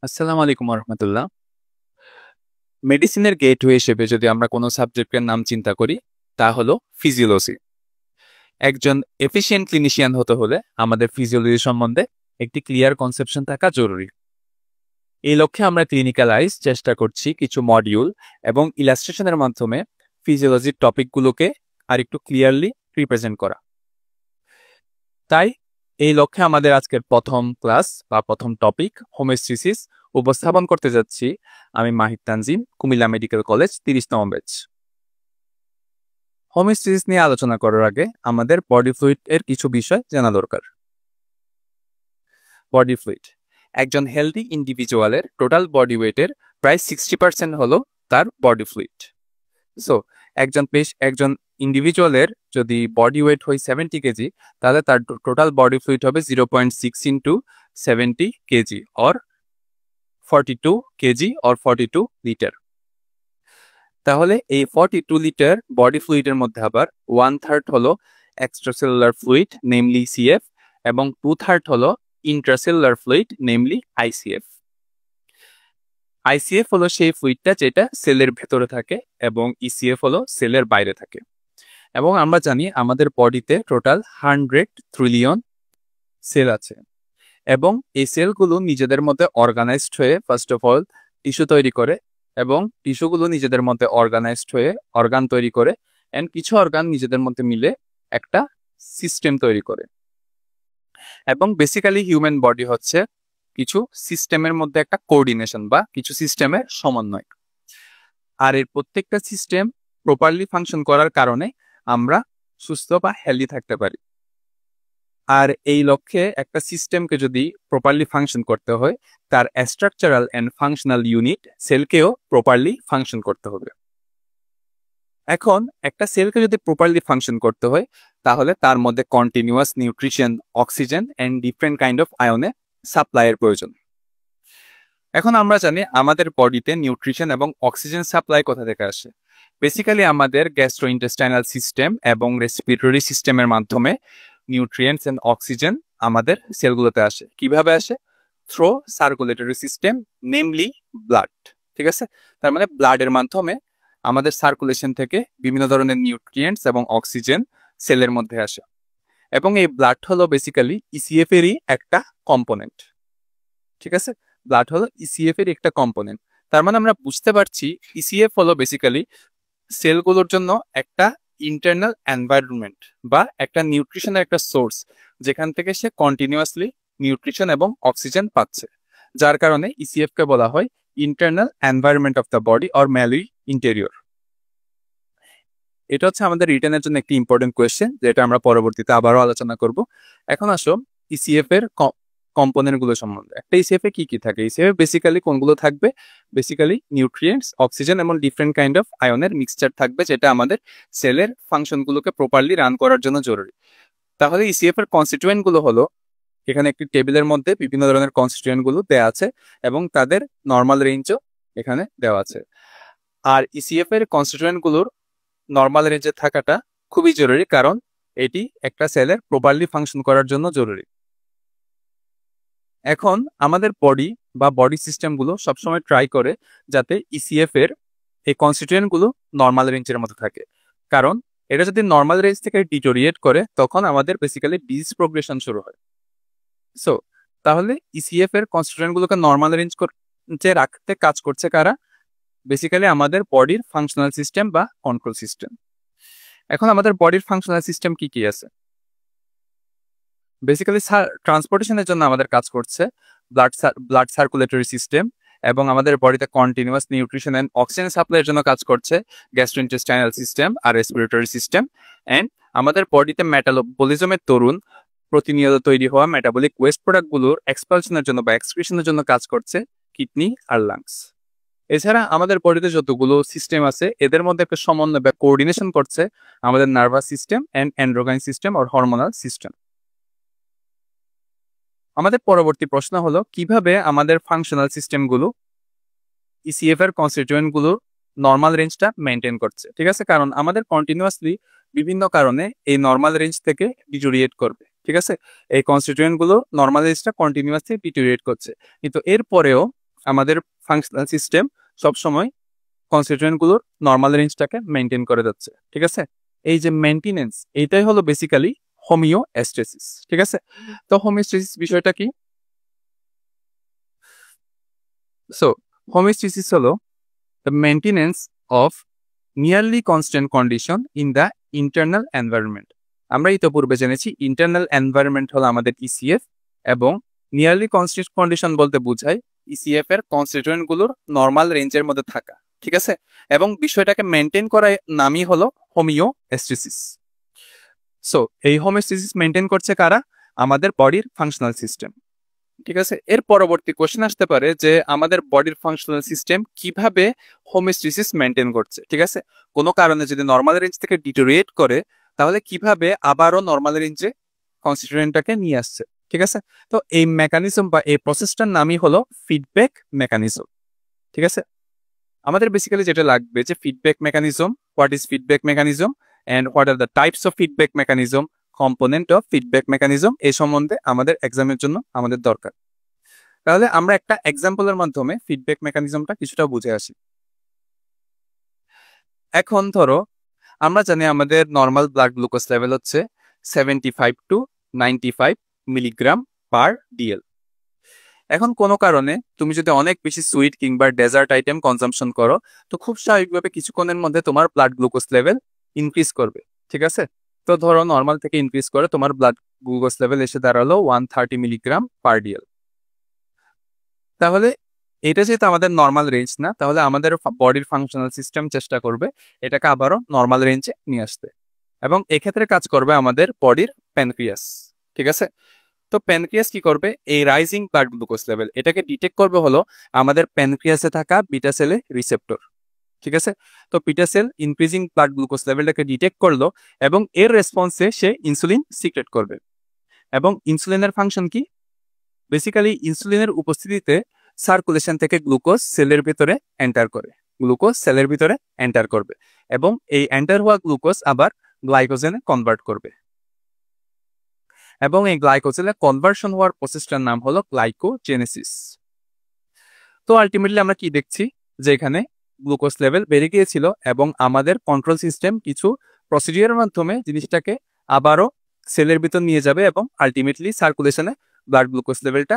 আসসালামু আলাইকুম রহমতুল্লাহ। মেডিসিনের গেটওয়ে হিসেবে যদি আমরা কোনো সাবজেক্টের নাম চিন্তা করি তা হলো ফিজিওলজি। একজন এফিশিয়েন্ট ক্লিনিশিয়ান হতে হলে আমাদের ফিজিওলজি সম্বন্ধে একটি ক্লিয়ার কনসেপশন থাকা জরুরি। এই লক্ষ্যে আমরা ক্লিনিক্যালাইজ চেষ্টা করছি কিছু মডিউল এবং ইলাস্ট্রেশনের মাধ্যমে ফিজিওলজির টপিকগুলোকে আরেকটু ক্লিয়ারলি রিপ্রেজেন্ট করা। তাই এই লক্ষ্যে আমাদের আজকের প্রথম ক্লাস বা প্রথম টপিক হোমিওস্ট্যাসিস উপস্থাপন করতে যাচ্ছি আমি মাহিদ তানজিম, কুমিল্লা মেডিকেল কলেজ 30তম ব্যাচ। হোমিওস্ট্যাসিস নিয়ে আলোচনা করার আগে আমাদের বডি ফ্লুইড এর কিছু বিষয় জানা দরকার। বডি ফ্লুইড একজন হেলদি ইন্ডিভিজুয়ালের টোটাল বডি ওয়েটের প্রায় 60% হলো তার বডি ফ্লুইড। সো একজন ইন্ডিভিজুয়ালের যদি বডি ওয়েট হয় 70 কেজি, তাহলে তার টোটাল বডি ফ্লুইড হবে 0.6 into 70 KG or 42 KG or 42 litre. তাহলে এই 42 লিটার বডি ফ্লুইডের মধ্যে আবার 1/3 হলো এক্সট্রাসেলুলার ফ্লুইড নেমলি সিএফ এবং 2/3 হলো intracellular fluid namely ICF. ICF হলো সেই ফ্লুইডটা যেটা সেলের ভেতরে থাকে এবং ইসিএফ হলো সেলের বাইরে থাকে। এবং আমরা জানি আমাদের বডিতে টোটাল 100 ট্রিলিয়ন সেল আছে এবং এই সেলগুলো নিজেদের মধ্যে অর্গানাইজড হয়ে ফার্স্ট অফ অল টিস্যু তৈরি করে এবং টিস্যুগুলো নিজেদের মধ্যে অর্গানাইজড হয়ে অর্গান তৈরি করে এন্ড কিছু অর্গান নিজেদের মধ্যে মিলে একটা সিস্টেম তৈরি করে। এবং বেসিক্যালি হিউম্যান বডি হচ্ছে কিছু সিস্টেমের মধ্যে একটা কোঅর্ডিনেশন বা কিছু সিস্টেমের সমন্বয়। আর এর প্রত্যেকটা সিস্টেম প্রপারলি ফাংশন করার কারণে আমরা সুস্থ বা হেলদি থাকতে পারি। আর এই লক্ষ্যে একটা সিস্টেমকে যদি প্রপারলি ফাংশন করতে হয়, তার স্ট্রাকচারাল অ্যান্ড ফাংশনাল ইউনিট সেলকেও প্রপারলি ফাংশন করতে হবে। এখন একটা সেলকে যদি প্রপারলি ফাংশন করতে হয়, তাহলে তার মধ্যে continuous nutrition, oxygen and different kind of আয়নে সাপ্লাইয়ের প্রয়োজন। এখন আমরা জানি আমাদের বডিতে নিউট্রিশন এবং অক্সিজেন সাপ্লাই কোথা থেকে আসে। বেসিক্যালি আমাদের গ্যাস্ট্রোইন্টেস্টাইনাল সিস্টেম এবং রেসপিরেটরি সিস্টেমের মাধ্যমে নিউট্রিয়েন্টস এন্ড অক্সিজেন আমাদের সেলগুলোতে আসে। কিভাবে আসে? Through circulatory system namely blood. ঠিক আছে, তার মানে ব্লাডের মাধ্যমে আমাদের সার্কুলেশন থেকে বিভিন্ন ধরনের নিউট্রিয়েন্টস এবং অক্সিজেন সেলের মধ্যে আসে। এবং এই ব্লাড হলো বেসিক্যালি ইসিএফ এরই একটা কম্পোনেন্ট। ঠিক আছে, ব্লাড হলো ইসিএফ এর একটা কম্পোনেন্ট। তার মানে আমরা বুঝতে পারছি ইসিএফ হলো বেসিক্যালি সেলগুলোর জন্য একটা ইন্টারনাল এনভায়রনমেন্ট বা একটা নিউট্রিশনের একটা সোর্স, যেখান থেকে সে কন্টিনিউয়াসলি নিউট্রিশন এবং অক্সিজেন পাচ্ছে, যার কারণে ইসিএফ কে বলা হয় internal environment of the body or milieu interior. এটা হচ্ছে আমাদের রিটেনের জন্য একটি ইম্পর্টেন্ট কোয়েশ্চেন, যেটা আমরা পরবর্তীতে আবারও আলোচনা করব। এখন আসো ইসিএফ এর কম্পোনেন্ট গুলো সম্বন্ধে। একটা ইসিএফ এ কি কি থাকে? ইসিএফ বেসিক্যালি কোনগুলো থাকবে? বেসিক্যালি নিউট্রিয়েন্টস, অক্সিজেন এবং ডিফারেন্ট কাইন্ড অফ আয়নের মিক্সচার থাকবে, যেটা আমাদের সেলের ফাংশন গুলোকে প্রপারলি রান করার জন্য জরুরি। তাহলে ইসিএফ এর কনস্টিটিউয়েন্ট গুলো হলো, এখানে একটি টেবিলের মধ্যে বিভিন্ন ধরনের কনস্টিটিউয়েন্ট গুলো দেওয়া আছে এবং তাদের নর্মাল রেঞ্জও এখানে দেওয়া আছে। আর ইসিএফ এর কনস্টিটিউয়েন্ট গুলোর নর্মাল রেঞ্জে থাকাটা খুবই জরুরি, কারণ এটি একটা সেলের প্রপারলি ফাংশন করার জন্য জরুরি। এখন আমাদের বডি বা বডি সিস্টেমগুলো সবসময় ট্রাই করে যাতে ইসিএফ এর এই কনস্টিটিউয়েন্ট গুলো নর্মাল রেঞ্জের মধ্যে থাকে, কারণ এটা যদি নর্মাল রেঞ্জ থেকে ডিটোরিয়েট করে তখন আমাদের বেসিক্যালি ডিজিজ প্রোগ্রেশন শুরু হয়। সো তাহলে ইসিএফ এর কনস্টিটিউয়েন্ট গুলোকে নর্মাল রেঞ্জে রাখতে কাজ করছে কারা? বেসিক্যালি আমাদের বডির ফাংশনাল সিস্টেম বা কন্ট্রোল সিস্টেম। এখন আমাদের বডির ফাংশনাল সিস্টেম কি কি আছে? বেসিক্যালি ট্রান্সপোর্টেশনের জন্য আমাদের কাজ করছে ব্লাড সার্কুলেটরি সিস্টেম, এবং আমাদের বডিতে কন্টিনিউয়াস নিউট্রিশন এন্ড অক্সিজেন সাপ্লাইয়ের জন্য কাজ করছে গ্যাস্ট্রোইন্টেস্টাইনাল সিস্টেম আর রেসপিরেটরি সিস্টেম। এন্ড আমাদের বডিতে মেটাবলিজমের দরুন প্রতিনিয়ত তৈরি হওয়া মেটাবলিক ওয়েস্ট প্রোডাক্টগুলোর এক্সপালশনের জন্য বা এক্সক্রিশনের জন্য কাজ করছে কিডনি আর লাংস। এছাড়া আমাদের বডিতে যতগুলো সিস্টেম আছে এদের মধ্যে একটা সমন্বয় বা কোঅর্ডিনেশন করছে আমাদের nervous system and endocrine system আর হরমোনাল সিস্টেম। আমাদের পরবর্তী প্রশ্ন হলো কিভাবে আমাদের ফাংশনাল সিস্টেমগুলো ইসিএফ এর কনস্টিটিউয়েন্ট গুলো নর্মাল রেঞ্জটা মেনটেন করছে। ঠিক আছে, কারণ আমাদের কন্টিনিউয়াসলি বিভিন্ন কারণে এই নর্মাল রেঞ্জ থেকে ডিটোরিয়েট করবে। ঠিক আছে, এই কনস্টিটিউয়েন্ট গুলো নর্মাল রেঞ্জটা কন্টিনিউয়াসলি ডিটোরিয়েট করছে, কিন্তু এরপরেও আমাদের ফাংশনাল সিস্টেম সবসময় কনস্টিটিউয়েন্টগুলোর নর্মাল রেঞ্জটাকে মেনটেন করে যাচ্ছে, ঠিক আছে? এই যে মেনটেনেন্স, এইটাই হলো বেসিক্যালি হোমিওস্ট্যাসিস, ঠিক আছে? তো হোমিওস্ট্যাসিস বিষয়টা কি? সো হোমিওস্ট্যাসিস হলো the maintenance of nearly constant condition in the internal environment. আমরা ইতোপূর্বে জেনেছি ইন্টারনাল এনভায়রনমেন্ট হলো আমাদের ইসিএফ, এবং নিয়ারলি কনস্ট্যান্ট কন্ডিশন বলতে বোঝায় ইসিএফ এর কনস্টিটিউয়েন্টগুলোর নর্মাল রেঞ্জের মধ্যে থাকা, ঠিক আছে? এবং বিষয়টাকে মেনটেন করার নামই হলো হোমিওস্ট্যাসিস। সো এই হোমিওস্ট্যাসিস মেনটেন করছে কারা? আমাদের বডির ফাংশনাল সিস্টেম, ঠিক আছে? এর পরবর্তী কোশ্চেন আসতে পারে যে আমাদের বডির ফাংশনাল সিস্টেম কিভাবে হোমিওস্ট্যাসিস মেনটেন করছে, ঠিক আছে? কোনো কারণে যদি নর্মাল রেঞ্জ থেকে ডিটোরিয়েট করে, তাহলে কিভাবে আবারও নর্মাল রেঞ্জে কনস্টিটিউয়েন্টটাকে নিয়ে আসছে, ঠিক আছে? তো এই মেকানিজম বা এই প্রসেসটার নামই হলো ফিডব্যাক মেকানিজম, ঠিক আছে? আমাদের বেসিক্যালি যেটা লাগবে যে feedback mechanism, what is feedback mechanism and what are the types of feedback mechanism, component of feedback mechanism, এই সম্বন্ধে আমাদের এক্সামের জন্য আমাদের দরকার। তাহলে আমরা একটা এক্সাম্পলের মাধ্যমে ফিডব্যাক মেকানিজমটা কিছুটা বুঝে আসি। এখন ধরো আমরা জানি আমাদের নর্মাল ব্লাড গ্লুকোজ লেভেল হচ্ছে 75 to 95 মিলিগ্রাম পার ডিএল। এখন কোনো কারণে তুমি যদি অনেক বেশি সুইট কিংবা ডেজার্ট আইটেম কনজাম্পশন করো, তো খুব স্বাভাবিকভাবে কিছুক্ষণের মধ্যে তোমার ব্লাড গ্লুকোজ লেভেল ইনক্রিজ করবে, ঠিক আছে? তো ধরো নর্মাল থেকে ইনক্রিজ করে তোমার ব্লাড গ্লুকোজ লেভেল এসে দাঁড়ালো 130 মিলিগ্রাম পার ডিএল। তাহলে এটা যেহেতু আমাদের নর্মাল রেঞ্জ না, তাহলে আমাদের বডির ফাংশনাল সিস্টেম চেষ্টা করবে এটাকে আবারও নর্মাল রেঞ্জে নিয়ে আসতে, এবং এক্ষেত্রে কাজ করবে আমাদের বডির প্যানক্রিয়াস, ঠিক আছে? তো প্যানক্রিয়াস কি করবে? এই রাইজিং ব্লাড গ্লুকোজ লেভেল এটাকে ডিটেক্ট করবে হলো আমাদের প্যানক্রিয়াসে থাকা বিটা সেলে রিসেপ্টর, ঠিক আছে? তো beta cell increasing blood glucose লেভেলটাকে ডিটেক্ট করলো, এবং এর রেসপন্সে সে ইনসুলিন সিক্রেট করবে। এবং ইনসুলিনের ফাংশন কি? বেসিক্যালি ইনসুলিনের উপস্থিতিতে সার্কুলেশন থেকে গ্লুকোজ সেলের ভিতরে এন্টার করে, গ্লুকোজ সেলের ভিতরে এন্টার করবে, এবং এই এন্টার হওয়া গ্লুকোজ আবার গ্লাইকোজেনে কনভার্ট করবে, এবং এই গ্লাইকোজেনে কনভার্সন হওয়ার প্রসেসটার নাম হলো গ্লাইকোজেনেসিস। তো আলটিমেটলি আমরা কি দেখছি যে এখানে গ্লুকোজ লেভেল বেড়ে গিয়েছিল, এবং আমাদের কন্ট্রোল সিস্টেম কিছু প্রসিডিউরের মাধ্যমে জিনিসটাকে আবারও সেলের ভিতর নিয়ে যাবে, এবং আলটিমেটলি সার্কুলেশনে ব্লাড গ্লুকোজ লেভেলটা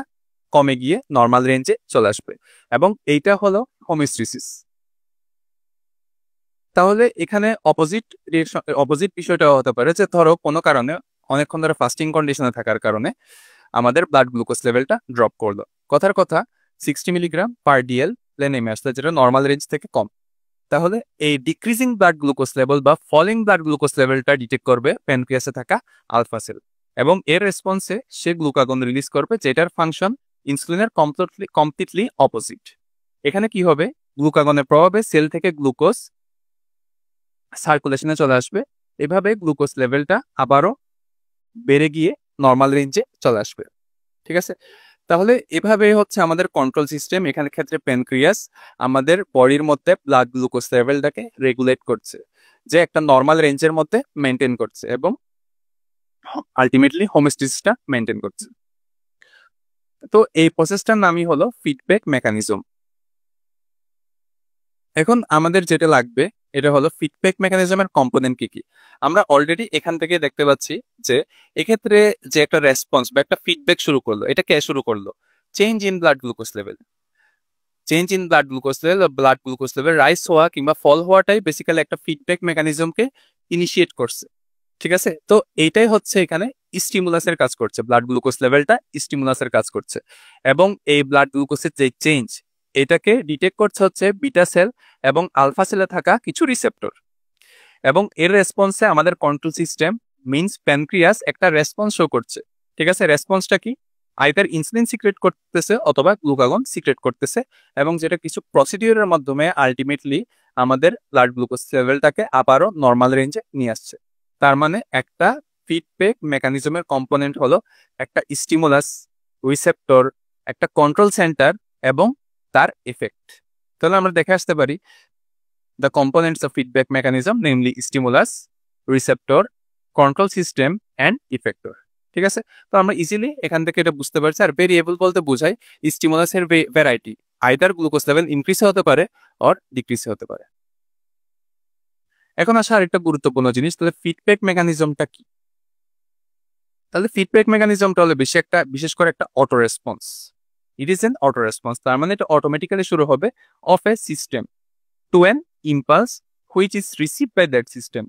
কমে গিয়ে নর্মাল রেঞ্জে চলে আসবে, এবং এইটা হলো হোমিওস্ট্যাসিস। তাহলে এখানে অপোজিট বিষয়টা হতে পারে যে ধরো কোনো কারণে অনেকক্ষণ ধরে ফাস্টিং কন্ডিশনে থাকার কারণে আমাদের ব্লাড গ্লুকোজ লেভেলটা ড্রপ করলো, কথার কথা 60 মিলিগ্রাম পার ডিএল নেমে আসলে, যেটা নর্মাল রেঞ্জ থেকে কম। তাহলে এই ডিক্রিজিং ব্লাড গ্লুকোজ লেভেল বা ফলিং ব্লাড গ্লুকোজ লেভেলটা ডিটেক্ট করবে প্যানক্রিয়াসে থাকা আলফা সেল, এবং এর রেসপন্সে সে গ্লুকাগন রিলিজ করবে, যেটার ফাংশন ইনসুলিনের কমপ্লিটলি অপোজিট। এখানে কি হবে? গ্লুকাগনের প্রভাবে সেল থেকে গ্লুকোজ সার্কুলেশনে চলে আসবে, এভাবে গ্লুকোজ লেভেলটা আবারও বেড়ে গিয়ে নর্মাল রেঞ্জে চলে আসবে, ঠিক আছে? তাহলে এভাবে হচ্ছে আমাদের কন্ট্রোল সিস্টেম, এখানে ক্ষেত্রে প্যানক্রিয়াস আমাদের বডির মধ্যে ব্লাড গ্লুকোজ লেভেলটাকে রেগুলেট করছে, যে একটা নর্মাল রেঞ্জের মধ্যে মেনটেন করছে, এবং আলটিমেটলি হোমিওস্ট্যাসিসটা মেনটেন করছে। তো এই প্রসেসটার নামই হলো ফিডব্যাক মেকানিজম। এখন আমাদের যেটা লাগবে এটা হলো ফিডব্যাক মেকানিজমের কম্পোনেন্ট কি কি। আমরা অলরেডি এখান থেকে দেখতে পাচ্ছি যে এক্ষেত্রে যে একটা রেসপন্স বা একটা ফিডব্যাক শুরু করলো, এটা কে শুরু করলো? Change in blood glucose level. Change in blood glucose level, blood glucose level rise হওয়া কিংবা ফল হওয়াটাই বেসিক্যালি একটা ফিডব্যাক মেকানিজমকে ইনিশিয়েট করছে, ঠিক আছে? তো এইটাই হচ্ছে এখানে স্টিমুলাসের কাজ করছে, ব্লাড গ্লুকোজ লেভেলটা স্টিমুলাসের কাজ করছে, এবং এই ব্লাড গ্লুকোজের যে চেঞ্জ এটাকে ডিটেক্ট করছে হচ্ছে বিটা সেল এবং আলফা সেলে থাকা কিছু রিসেপ্টর, এবং এর রেসপন্সে আমাদের কন্ট্রোল সিস্টেম মিনস প্যানক্রিয়াস একটা রেসপন্স শো করছে, ঠিক আছে? রেসপন্সটা কি? আইদার ইনসুলিন সিক্রেট করতেছে অথবা গ্লুকাগন সিক্রেট করতেছে, এবং যেটা কিছু প্রসিডিউরের মাধ্যমে আলটিমেটলি আমাদের ব্লাড গ্লুকোজ লেভেলটাকে আবারও নর্মাল রেঞ্জে নিয়ে আসছে। তার মানে একটা ফিডব্যাক মেকানিজমের কম্পোনেন্ট হলো একটা স্টিমুলাস, রিসেপ্টর, একটা কন্ট্রোল সেন্টার এবং তার এফেক্ট। তাহলে আমরা দেখে আসতে পারি the components of feedback mechanism, namely stimulus, receptor, control system and effector, ঠিক আছে? তো আমরা ইজিলি এখান থেকে এটা বুঝতে পারছি। আর ভেরিয়েবল বলতে বোঝায় স্টিমুলাসের variety, either glucose level increase হতে পারে অর ডিক্রিজ হতে পারে। এখন আসা আরেকটা গুরুত্বপূর্ণ জিনিস, তাহলে ফিডব্যাক মেকানিজমটা কি? তাহলে ফিডব্যাক মেকানিজমটা হলো বিশেষ করে একটা auto response. It is an auto response, তার মানে এটা অটোমেটিক্যালি শুরু হবে of a system to an impulse which is receive by that system.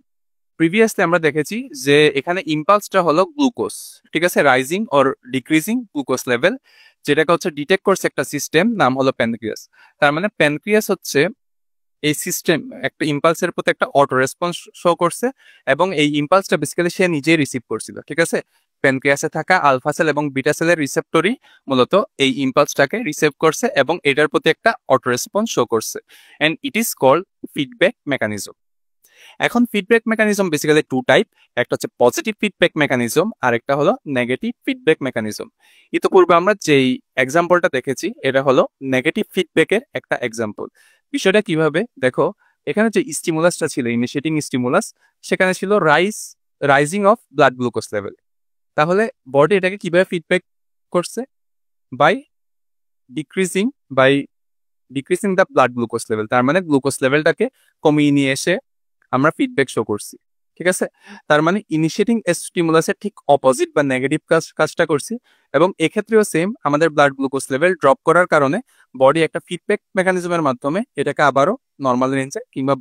Previously আমরা দেখেছি যে এখানে ইম্পালসটা হলো গ্লুকোজ, ঠিক আছে, rising or decreasing glucose level, যেটাকে হচ্ছে ডিটেক্ট করছে একটা সিস্টেম, নাম হলো প্যানক্রিয়াস। তার মানে প্যানক্রিয়াস হচ্ছে এই সিস্টেম একটা ইম্পালসের প্রতি একটা অটো রেসপন্স শো করছে এবং এই ইম্পালসটা বেসিক্যালি সে নিজেই রিসিভ করছিল, ঠিক আছে। প্যানক্রিয়াসে থাকা আলফা সেল এবং বিটা সেলের রিসেপ্টরই মূলত এই ইম্পালসটাকে রিসিভ করছে এবং এটার প্রতি একটা অটো রেসপন্স শো করছে, and it is called feedback mechanism. এখন feedback mechanism basically two type, একটা হচ্ছে পজিটিভ ফিডব্যাক মেকানিজম আর একটা হলো নেগেটিভ ফিডব্যাক মেকানিজম। ইতিপূর্বে আমরা যেই এক্সাম্পলটা দেখেছি এটা হলো নেগেটিভ ফিডব্যাকের একটা এক্সাম্পল। বিষয়টা কিভাবে দেখো, এখানে যে স্টিমুলাসটা ছিল ইনিশিয়েটিং স্টিমুলাস, সেখানে ছিল rising of blood glucose level. তাহলে বডি এটাকে কিভাবে ফিডব্যাক করছে? By decreasing the blood glucose level. তার মানে গ্লুকোজ লেভেলটাকে কমিয়ে নিয়ে এসে আমরা ফিডব্যাক শো করছি, ঠিক আছে। তার মানে ইনিশিয়েটিং স্টিমুলাসের ঠিক অপোজিট বা নেগেটিভ কাজটা করছি, এবং এক্ষেত্রেও সেম, আমাদের ব্লাড গ্লুকোজ লেভেল ড্রপ করার কারণে বডি একটা ফিডব্যাক মেকানিজমের মাধ্যমে এটাকে আবারও নর্মাল রেঞ্জে কিংবা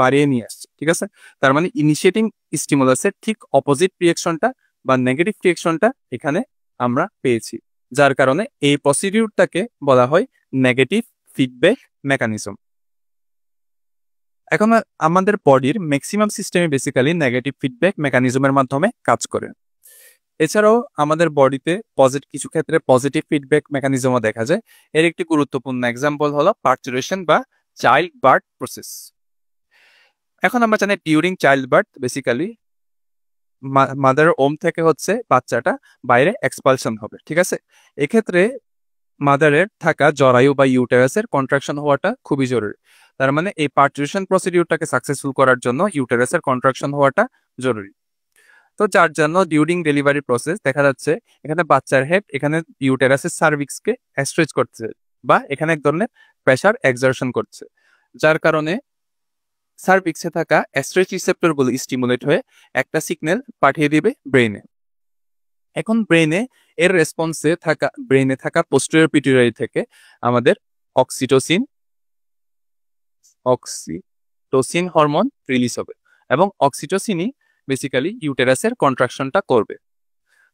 বাড়িয়ে নিয়ে আসছে, ঠিক আছে। তার মানে ইনিশিয়েটিং স্টিমুলাসের ঠিক অপোজিট রিয়েকশনটা বা নেগেটিভ রিয়েকশনটা এখানে আমরা পেয়েছি, যার কারণে এই প্রসিডিউরটাকে বলা হয় নেগেটিভ ফিডব্যাক মেকানিজম। এখন আমাদের বডির ম্যাক্সিমাম সিস্টেমে বেসিক্যালি নেগেটিভ ফিডব্যাক মেকানিজমের মাধ্যমে কাজ করে। এছাড়াও আমাদের বডিতে কিছু ক্ষেত্রে পজিটিভ ফিডব্যাক মেকানিজমও দেখা যায়। এর একটি গুরুত্বপূর্ণ এক্সাম্পল হলো পার্চুরেশন বা চাইল্ড বার্থ প্রসেস। এখন আমরা জানি during child birth basically mother ওম থেকে হচ্ছে বাচ্চাটা বাইরে এক্সপালশন হবে, ঠিক আছে। এক্ষেত্রে মাদারের থাকা জরায়ু বা ইউটেরাসের কন্ট্রাকশন হওয়াটা খুবই জরুরি। তার মানে এই পার্চুরেশন প্রসিডিউরটাকে সাকসেসফুল করার জন্য ইউটেরাসের কন্ট্রাকশন হওয়াটা জরুরি। তো যার জন্য ডিউরিং ডেলিভারি প্রসেস দেখা যাচ্ছে এখানে বাচ্চার হেড এখানে ইউটেরাসের সার্ভিক্সকে স্ট্রেচ করছে বা এখানে এক ধরনের প্রেসার এক্সারশন করছে, যার কারণে সার্ভিক্সে থাকা স্ট্রেচ রিসেপ্টরগুলো স্টিমুলেট হয়ে একটা সিগন্যাল পাঠিয়ে দিবে ব্রেইনে। এখন ব্রেইনে থাকা পোস্টেরিয়র পিটুইটারি থেকে আমাদের অক্সিটোসিন হরমোন রিলিজ হবে এবং অক্সিটোসিনই বেসিক্যালি ইউটেরাসের কন্ট্রাকশনটা করবে।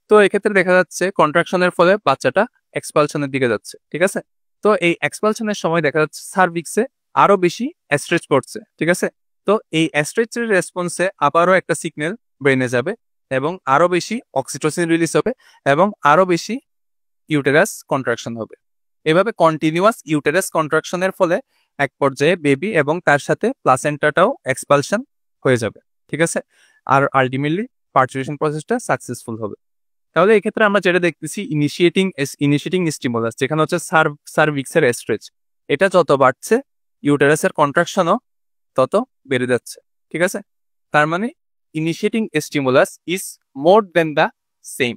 তো এক্ষেত্রে দেখা যাচ্ছে কন্ট্রাকশনের ফলে বাচ্চাটা এক্সপালশনের দিকে যাচ্ছে, ঠিক আছে। তো এই এক্সপালশনের সময় দেখা যাচ্ছে সার্ভিক্সে আরো বেশি স্ট্রেচ করছে, ঠিক আছে। তো এই স্ট্রেচের রেসপন্সে আবারও একটা সিগন্যাল ব্রেনে যাবে এবং আরো বেশি অক্সিটোসিন রিলিজ হবে এবং আরো বেশি ইউটেরাস কন্ট্রাকশন হবে। এভাবে কন্টিনিউয়াস ইউটেরাস কন্ট্রাকশনের ফলে এক পর্যায়ে বেবি এবং তার সাথে প্লাসেন্টাটাও এক্সপালশন হয়ে যাবে, ঠিক আছে। আর আলটিমেটলি পার্চুরেশন প্রসেসটা সাকসেসফুল হবে। তাহলে এক্ষেত্রে আমরা যেটা দেখতেছি ইনিশিয়েটিং স্টিমুলাস, যেখানে হচ্ছে সার্ভিক্সের স্ট্রেচ, এটা যত বাড়ছে ইউটেরাসের কন্ট্রাকশনও তত বেড়ে যাচ্ছে, ঠিক আছে। তার মানে initiating stimulus is more than the same,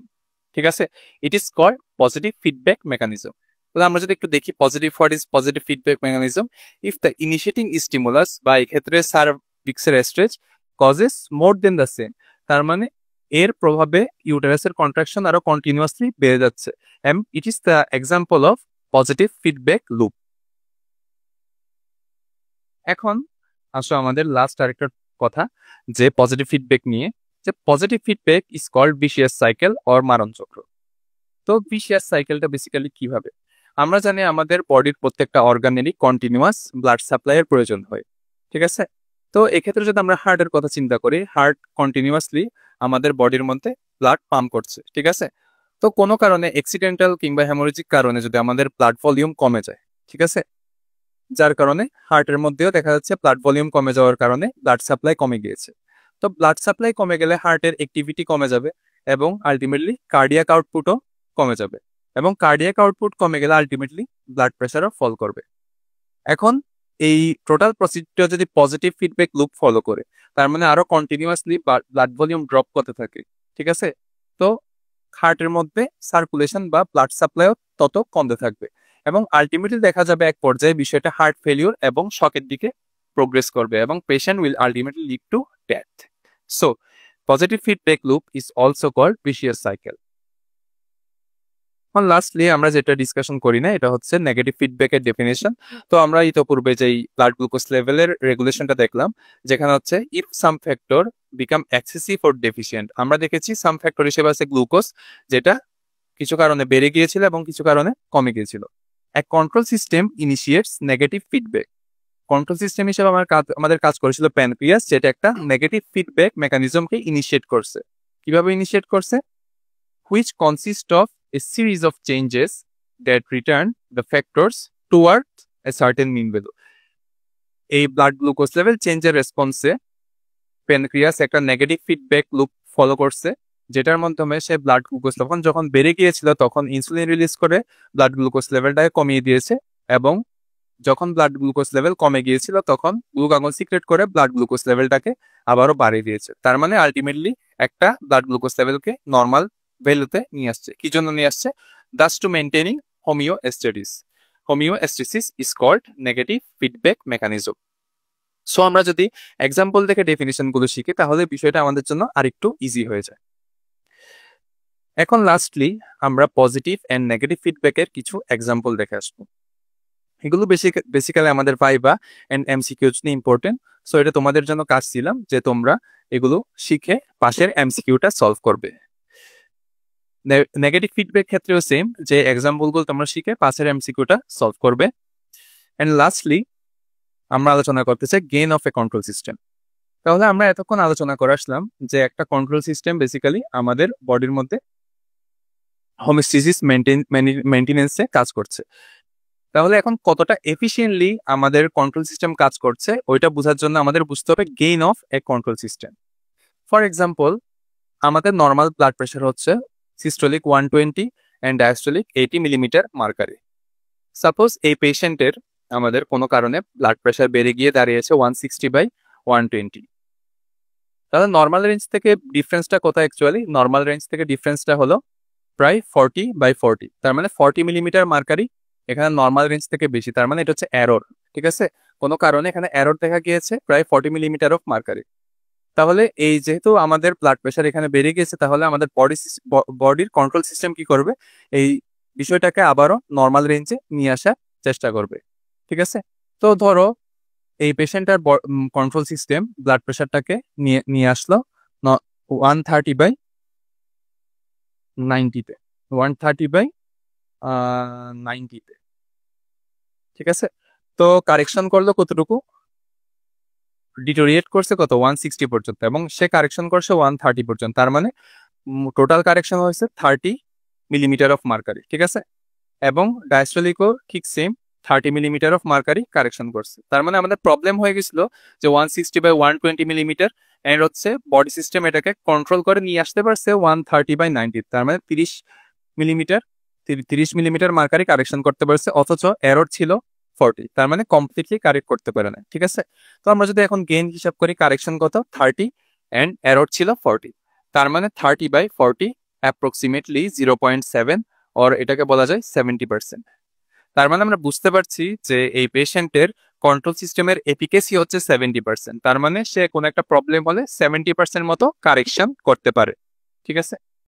ঠিক আছে। It is called positive feedback mechanism. তাহলে আমরা যদি একটু দেখি what is positive feedback mechanism. If the initiating stimulus বা এক্ষেত্রে সার্ভিক্সের stretch causes more than the same, তার মানে এর প্রভাবে ইউটেরাসের কন্ট্রাকশন আরো কন্টিনিউয়াসলি বেড়ে যাচ্ছে, and it is the example of positive feedback loop. এখন আসো আমাদের লাস্ট আরেকটা কথা, যে পজিটিভ ফিডব্যাক নিয়ে, যে positive feedback is called vicious cycle or মারণ চক্র। তো ভিশিয়াস সাইকেলটা বেসিক্যালি কিভাবে? আমরা জানি আমাদের বডির প্রত্যেকটা অর্গানেরই কন্টিনিউয়াস ব্লাড সাপ্লাইয়ের প্রয়োজন হয়, ঠিক আছে। তো এক্ষেত্রে যদি আমরা হার্টের কথা চিন্তা করি, হার্ট কন্টিনিউয়াসলি আমাদের বডির মধ্যে ব্লাড পাম্প করছে, ঠিক আছে। তো কোনো কারণে অ্যাক্সিডেন্টাল কিংবা হেমোরেজিক কারণে যদি আমাদের ব্লাড ভলিউম কমে যায়, ঠিক আছে, যার কারণে হার্টের মধ্যেও দেখা যাচ্ছে ব্লাড ভলিউম কমে যাওয়ার কারণে ব্লাড সাপ্লাই কমে গিয়েছে। তো ব্লাড সাপ্লাই কমে গেলে হার্টের অ্যাক্টিভিটি কমে যাবে এবং আলটিমেটলি কার্ডিয়াক আউটপুটও কমে যাবে, এবং কার্ডিয়াক আউটপুট কমে গেলে আলটিমেটলি ব্লাড প্রেশারও ফল করবে। এখন এই টোটাল প্রসিডিউরটা যদি পজিটিভ ফিডব্যাক লুপ ফলো করে, তার মানে আরো কন্টিনিউয়াসলি ব্লাড ভলিউম ড্রপ করতে থাকে, ঠিক আছে। তো হার্টের মধ্যে সার্কুলেশন বা ব্লাড সাপ্লাইও তত কমতে থাকবে এবং আলটিমেটলি দেখা যাবে এক পর্যায়ে বিষয়টা হার্ট ফেলিওর এবং শকের দিকে প্রোগ্রেস করবে এবং patient will ultimately lead to death. So positive feedback loop is also called vicious cycle. Lastly আমরা যেটা ডিসকাশন করি না এটা হচ্ছে নেগেটিভ ফিডব্যাকের ডেফিনেশন। তো আমরা ইতোপূর্বে যেই ব্লাড গ্লুকোজ লেভেলের রেগুলেশনটা দেখলাম, যেখানে হচ্ছে if some factor become excessive or deficient, আমরা দেখেছি সাম ফ্যাক্টর হিসেবে আছে গ্লুকোজ, যেটা কিছু কারণে বেড়ে গিয়েছিল এবং কিছু কারণে কমে গিয়েছিল। এক control system initiates negative feedback. Control system হিসেবে আমাদের কাজ করেছিল প্যানক্রিয়াস, যেটা একটা নেগেটিভ ফিডব্যাক মেকানিজমকে ইনিশিয়েট করছে। কিভাবে ইনিশিয়েট করছে? which consist of a series of changes that return the factors towards a certain mean value. এই ব্লাড গ্লুকোজ লেভেল চেঞ্জের রেসপন্সে প্যানক্রিয়াস একটা নেগেটিভ ফিডব্যাক লুপ ফলো করছে, যেটার মাধ্যমে সে ব্লাড গ্লুকোজ যখন বেড়ে গিয়েছিল তখন ইনসুলিন রিলিজ করে ব্লাড গ্লুকোজ লেভেলটাকে কমিয়ে দিয়েছে, এবং যখন ব্লাড গ্লুকোজ লেভেল কমে গিয়েছিল তখন গ্লুকাগন সিক্রেট করে ব্লাড গ্লুকোজ লেভেলটাকে আবারও বাড়িয়ে দিয়েছে। তার মানে আলটিমেটলি একটা ব্লাড গ্লুকোজ লেভেলকে নর্মাল ভ্যালুতে নিয়ে আসছে। কি জন্য নিয়ে আসছে? Thus to maintaining homeostasis. Homeostasis is called negative feedback mechanism. So আমরা যদি এক্সাম্পল দেখে ডেফিনিশন গুলো শিখি তাহলে বিষয়টা আমাদের জন্য আরেকটু ইজি হয়ে যায়। এখন লাস্টলি আমরা পজিটিভ অ্যান্ড নেগেটিভ ফিডব্যাকের কিছু এক্সাম্পল দেখে আসবো। এগুলো বেসিক্যালি আমাদের ভাইভা অ্যান্ড এমসিকিউ জন্য ইম্পর্টেন্ট। সো এটা তোমাদের জন্য কাজ ছিলাম যে তোমরা এগুলো শিখে পাশের এমসিকিউটা সলভ করবে। নেগেটিভ ফিডব্যাক ক্ষেত্রেও সেম, যে এক্সাম্পলগুলো তোমরা শিখে পাশের এমসিকিউটা সলভ করবে। অ্যান্ড লাস্টলি আমরা আলোচনা করতে চাই gain of A control system. তাহলে আমরা এতক্ষণ আলোচনা করে আসলাম যে একটা কন্ট্রোল সিস্টেম বেসিক্যালি আমাদের বডির মধ্যে হোমিওস্ট্যাসিস মেনটেনেন্সে কাজ করছে। তাহলে এখন কতটা এফিশিয়েন্টলি আমাদের কন্ট্রোল সিস্টেম কাজ করছে ওইটা বোঝার জন্য আমাদের বুঝতে হবে gain of A control system. For example, আমাদের নর্মাল ব্লাড প্রেশার হচ্ছে systolic 120 and diastolic 80 millimetre mercury. Suppose এই পেশেন্টের আমাদের কোনো কারণে ব্লাড প্রেশার বেড়ে গিয়ে দাঁড়িয়েছে 160/120। তাহলে নর্মাল রেঞ্জ থেকে ডিফারেন্সটা কোথায়? অ্যাকচুয়ালি নর্মাল রেঞ্জ থেকে ডিফারেন্সটা হলো প্রায় 40/40। তার মানে 40 মিলিমিটার মার্কারি এখানে নর্মাল রেঞ্জ থেকে বেশি, তার মানে এটা হচ্ছে এরর। ঠিক আছে, কোনো কারণে এখানে এরর দেখা গিয়েছে প্রায় 40 মিলিমিটার অফ মার্কারি। তাহলে এই যেহেতু আমাদের ব্লাড প্রেশার এখানে বেড়ে গেছে, তাহলে আমাদের বডির কন্ট্রোল সিস্টেম কি করবে? এই বিষয়টাকে আবারও নর্মাল রেঞ্জে নিয়ে আসার চেষ্টা করবে। ঠিক আছে, তো ধরো এই পেশেন্টার কন্ট্রোল সিস্টেম ব্লাড প্রেশারটাকে নিয়ে আসলো 130/90-তে 130/90-তে। ঠিক আছে, তো কারেকশন করলো কতটুকু? ডিটোরিয়েট করছে কত? 160 পর্যন্ত, এবং সে কারেকশন করছে 130 পর্যন্ত। তার মানে টোটাল কারেকশন হয়েছে 30 মিলিমিটার অফ মার্কারি। ঠিক আছে, এবং ডায়াস্টোলিকও ঠিক same 30 millimetre of mercury correction করছে। তার মানে আমাদের প্রবলেম হয়ে গেছিল যে 160/120 মিলিমিটার, এর হচ্ছে বডি সিস্টেম এটাকে কন্ট্রোল করে নিয়ে আসতে পারছে 130/90। তার মানে 30 মিলিমিটার মার্কারি কারেকশন করতে পারছে, অথচ এরর ছিল 40। তার মানে কমপ্লিটলি কারেক্ট করতে পারে না। ঠিক আছে, তো আমরা যদি এখন গেইন হিসাব করি, কারেকশন কত? 30 অ্যান্ড এরর ছিল 40। তার মানে 30/40 অ্যাপ্রক্সিমেটলি 0.7, আর এটাকে বলা যায় 70%। তার মানে আমরা বুঝতে পারছি যে এই পেশেন্টের কন্ট্রোল সিস্টেমের এফিকেসি হচ্ছে 70%। তার মানে সে কোনো একটা প্রবলেম হলে 70% মতো কারেকশন করতে পারে। ঠিক আছে,